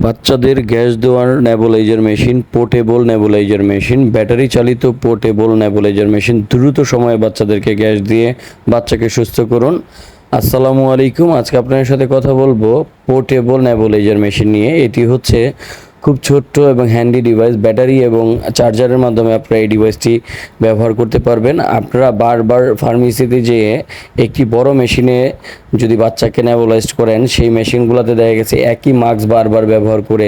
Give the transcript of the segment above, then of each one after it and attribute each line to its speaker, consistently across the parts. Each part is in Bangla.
Speaker 1: বাচ্চাদের গ্যাস দেওয়ার nebuliser machine, portable nebuliser machine, battery চালিত পোর্টেবল নেবুলাইজার মেশিন। দ্রুত সময়ে বাচ্চাদেরকে গ্যাস দিয়ে বাচ্চাকে সুস্থ করুন। আসসালামু আলাইকুম। আজকে আপনাদের সাথে কথা বলবো পোর্টেবল নেবুলাইজার মেশিন নিয়ে। এটি হচ্ছে খুব ছোট্ট এবং হ্যান্ডি ডিভাইস। ব্যাটারি এবং চার্জারের মাধ্যমে আপনারা এই ডিভাইসটি ব্যবহার করতে পারবেন। আপনারা বারবার ফার্মেসিতে যেয়ে একটি বড় মেশিনে যদি বাচ্চাকে নেবুলাইজড করেন, সেই মেশিনগুলোতে দেখা গেছে একই মাস্ক বারবার ব্যবহার করে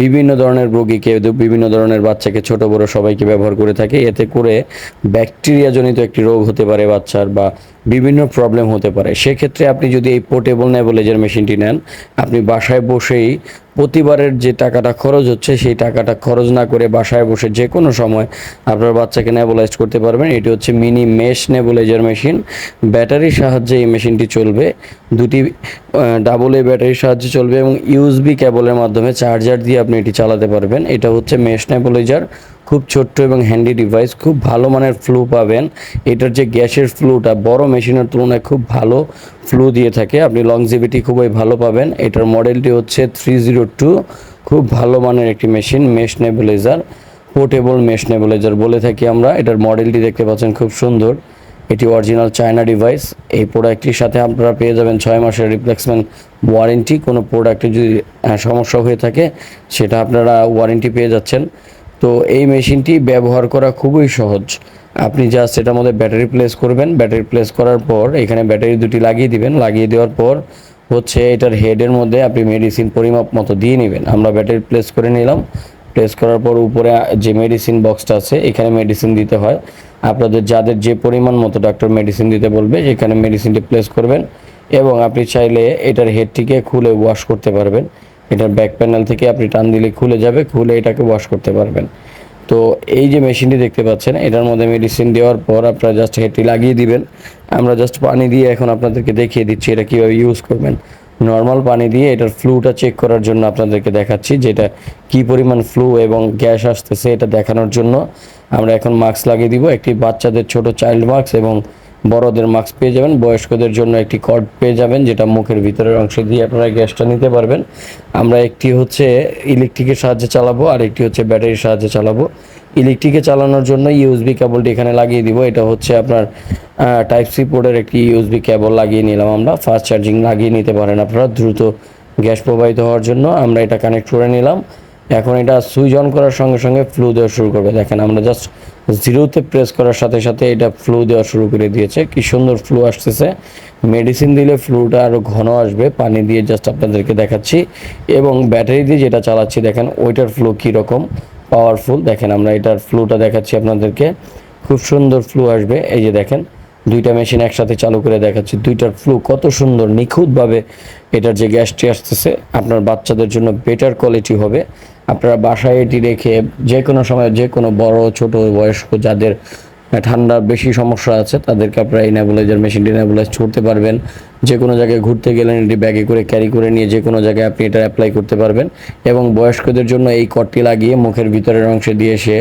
Speaker 1: বিভিন্ন ধরনের রোগীকে, বিভিন্ন ধরনের বাচ্চাকে, ছোট বড় সবাইকে ব্যবহার করে থাকে। এতে করে ব্যাকটেরিয়াজনিত একটি রোগ হতে পারে বাচ্চার, বা বিভিন্ন প্রবলেম হতে পারে। সেক্ষেত্রে আপনি যদি এই পোর্টেবল নেবুলাইজার মেশিনটি নেন, আপনি বাসায় বসেই প্রতিবারের যে টাকাটা খরচ হচ্ছে, সেই টাকাটা খরচ না করে বাসায় বসে যে কোনো সময় আপনার বাচ্চাকে নেবুলাইজ করতে পারবেন। এটি হচ্ছে মিনি মেশ নেবুলাইজার মেশিন। ব্যাটারির সাহায্যে এই মেশিনটি চলবে। দুটি ডাবল এ ব্যাটারির সাহায্যে চলবে এবং ইউএসবি কেবলের মাধ্যমে চার্জার দিয়ে আপনি এটি চালাতে পারবেন। এটা হচ্ছে মেশ নেবুলাইজার। খুব ছোট্ট এবং হ্যান্ডি ডিভাইস, খুব ভালো মানের ফ্লো পাবেন। এটার যে গ্যাসের ফ্লোটা বড় মেশিনের তুলনায় খুব ভালো ফ্লো দিয়ে থাকে। আপনি লংজিভিটি খুবই ভালো পাবেন। এটার মডেলটি হচ্ছে 302। খুব ভালো মানের একটি machine, mesh nebuliser, portable mesh nebuliser বলে থাকি আমরা। এটার মডেলটি দেখতে পাচ্ছেন খুব সুন্দর। এটি অরিজিনাল চায়না ডিভাইস। এই প্রোডাক্টটির সাথে আপনারা পেয়ে যাবেন 6 মাসের রিপ্লেসমেন্ট ওয়ারেন্টি। কোনো প্রোডাক্টে যদি সমস্যা হয়ে থাকে, সেটা আপনারা ওয়ারেন্টি পেয়ে যাচ্ছেন। তো এই মেশিনটি ব্যবহার করা খুবই সহজ। আপনি জাস্ট এটার মধ্যে ব্যাটারি প্লেস করবেন। ব্যাটারি প্লেস করার পর এখানে ব্যাটারি দুটি লাগিয়ে দিবেন। লাগিয়ে দেওয়ার পর হচ্ছে এটার হেডের মধ্যে আপনি মেডিসিন পরিমাপ মতো দিয়ে নেবেন। আমরা ব্যাটারি প্লেস করে নিলাম। প্লেস করার পর উপরে যে মেডিসিন বক্সটা আছে, এখানে মেডিসিন দিতে হয়। আপনাদের যাদের যে পরিমাণ মতো ডাক্তার মেডিসিন দিতে বলবে, এখানে মেডিসিনটি প্লেস করবেন এবং আপনি চাইলে এটার হেডটিকে খুলে ওয়াশ করতে পারবেন। এটার ব্যাক প্যানেল থেকে আপনি টান দিলে খুলে যাবে, খুলে এটাকে ওয়াশ করতে পারবেন। তো এই যে মেশিনটি দেখতে পাচ্ছেন, এটার মধ্যে মেডিসিন দেওয়ার পর আপনারা জাস্ট হেডটি লাগিয়ে দিবেন। আমরা জাস্ট পানি দিয়ে এখন আপনাদেরকে দেখিয়ে দিচ্ছি এটা কীভাবে ইউজ করবেন। নর্মাল পানি দিয়ে এটার ফ্লুটা চেক করার জন্য আপনাদেরকে দেখাচ্ছি, যেটা কী পরিমাণ ফ্লু এবং গ্যাস আসতেছে এটা দেখানোর জন্য আমরা এখন মাস্ক লাগিয়ে দিব। একটি বাচ্চাদের ছোট চাইল্ড মাস্ক এবং বড়দের মাস্ক পেয়ে যাবেন। বয়স্কদের জন্য একটি কর্ড পেয়ে যাবেন, যেটা মুখের ভিতরের অংশে দিয়ে আপনারা গ্যাসটা নিতে পারবেন। আমরা একটি হচ্ছে ইলেকট্রিকের সাহায্যে চালাবো, আর একটি হচ্ছে ব্যাটারির সাহায্যে চালাবো। ইলেকট্রিকে চালানোর জন্য ইউএসবি কেবলটি এখানে লাগিয়ে দিব। এটা হচ্ছে আপনার টাইপ সি পোর্টের একটি ইউএসবি কেবল লাগিয়ে নিলাম আমরা। ফাস্ট চার্জিং লাগিয়ে নিতে পারেন আপনারা দ্রুত গ্যাস প্রবাহিত হওয়ার জন্য। আমরা এটা কানেক্ট করে নিলাম। এখন এটা সুইচ অন করার সঙ্গে সঙ্গে ফ্লু দেওয়া শুরু করবে। দেখেন, আমরা জাস্ট জিরোতে প্রেস করার সাথে সাথে এটা ফ্লু দেওয়া শুরু করে দিয়েছে। কি সুন্দর ফ্লু আসতেছে। মেডিসিন দিলে ফ্লুটা আরও ঘন আসবে। পানি দিয়ে জাস্ট আপনাদেরকে দেখাচ্ছি, এবং ব্যাটারি দিয়ে যেটা চালাচ্ছি দেখেন ওইটার ফ্লু কীরকম পাওয়ারফুল। দেখেন, আমরা এটার ফ্লুটা দেখাচ্ছি আপনাদেরকে। খুব সুন্দর ফ্লু আসবে। এই যে দেখেন, দুইটা মেশিন একসাথে চালু করে দেখাচ্ছি, দুইটার ফ্লু কত সুন্দর নিখুঁতভাবে এটার যে গ্যাসটি আসতেছে আপনার বাচ্চাদের জন্য বেটার কোয়ালিটি হবে। আপনারা বাসায় এটি রেখে যে কোনো সময়, যে কোনো বড় ছোট বয়স্ক যাদের ঠান্ডার বেশি সমস্যা আছে, তাদেরকে আপনারা এই নেবুলাইজার মেশিনটি নেবুলাইজ করতে পারবেন। যে কোনো জায়গায় ঘুরতে গেলেন এটি ব্যাগে করে ক্যারি করে নিয়ে যে কোনো জায়গায় আপনি এটা অ্যাপ্লাই করতে পারবেন। এবং বয়স্কদের জন্য এই কর্ডটি লাগিয়ে মুখের ভিতরের অংশে দিয়ে সে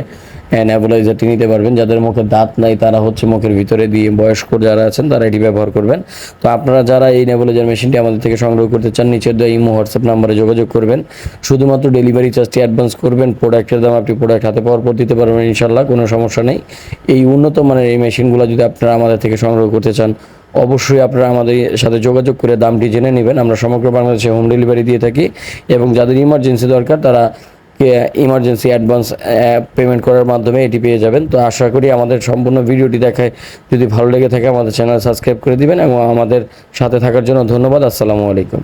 Speaker 1: নেবুলাইজারটি নিতে পারবেন। যাদের মুখে দাঁত নাই তারা হচ্ছে মুখের ভিতরে দিয়ে, বয়স্ক যারা আছেন তারা এটি ব্যবহার করবেন। তো আপনারা যারা এই নেবুলাইজার মেশিনটি আমাদের থেকে সংগ্রহ করতে চান, নিচের দেওয়া ইমো হোয়াটসঅ্যাপ নাম্বারে যোগাযোগ করবেন। শুধুমাত্র ডেলিভারি চার্জটি অ্যাডভান্স করবেন। প্রোডাক্টের দাম আপনি প্রোডাক্ট হাতে পাওয়ার পর দিতে পারবেন ইনশাল্লাহ, কোনো সমস্যা নেই। এই উন্নত মানের এই মেশিনগুলো যদি আপনারা আমাদের থেকে সংগ্রহ করতে চান, অবশ্যই আপনারা আমাদের সাথে যোগাযোগ করে দামটি জেনে নেবেন। আমরা সমগ্র বাংলাদেশে হোম ডেলিভারি দিয়ে থাকি, এবং যাদের ইমার্জেন্সি দরকার তারা ইমার্জেন্সি অ্যাডভান্স পেমেন্ট করার মাধ্যমে এটি পেয়ে যাবেন। তো আশা করি আমাদের সম্পূর্ণ ভিডিওটি দেখায় যদি ভালো লেগে থাকে আমাদের চ্যানেল সাবস্ক্রাইব করে দিবেন, এবং আমাদের সাথে থাকার জন্য ধন্যবাদ। আসসালামু আলাইকুম।